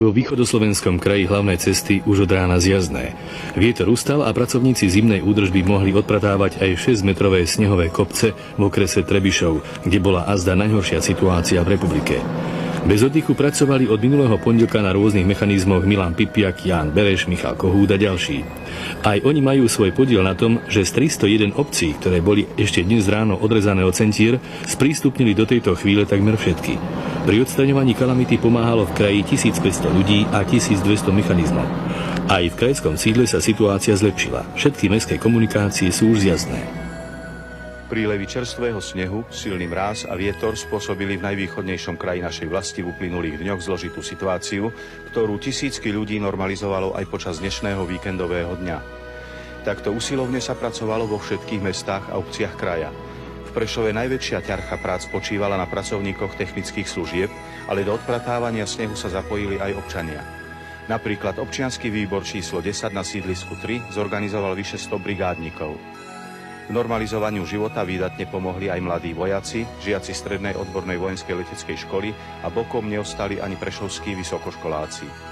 Vo východoslovenskom kraji hlavnej cesty už od rána zjazné. Vietor ustal a pracovníci zimnej údržby mohli odpratávať aj 6-metrové snehové kopce v okrese Trebišov, kde bola azda najhoršia situácia v republike. Bez oddychu pracovali od minulého pondelka na rôznych mechanizmoch Milan Pipiak, Ján Bereš, Michal Kohút a ďalší. Aj oni majú svoj podiel na tom, že z 301 obcí, ktoré boli ešte dnes ráno odrezané od centier, sprístupnili do tejto chvíle takmer všetky. Pri odstraňovaní kalamity pomáhalo v kraji 1500 ľudí a 1200 mechanizmov. Aj v krajskom sídle sa situácia zlepšila. Všetky mestské komunikácie sú už zjazné. Prílevy čerstvého snehu, silný mráz a vietor spôsobili v najvýchodnejšom kraji našej vlasti v uplynulých dňoch zložitú situáciu, ktorú tisícky ľudí normalizovalo aj počas dnešného víkendového dňa. Takto usilovne sa pracovalo vo všetkých mestách a obciach kraja. V Prešove najväčšia ťarcha prác spočívala na pracovníkoch technických služieb, ale do odpratávania snehu sa zapojili aj občania. Napríklad občiansky výbor číslo 10 na sídlisku 3 zorganizoval vyše 100 brigádnikov. K normalizovaniu života výdatne pomohli aj mladí vojaci, žiaci strednej odbornej vojenskej leteckej školy a bokom neostali ani prešovskí vysokoškoláci.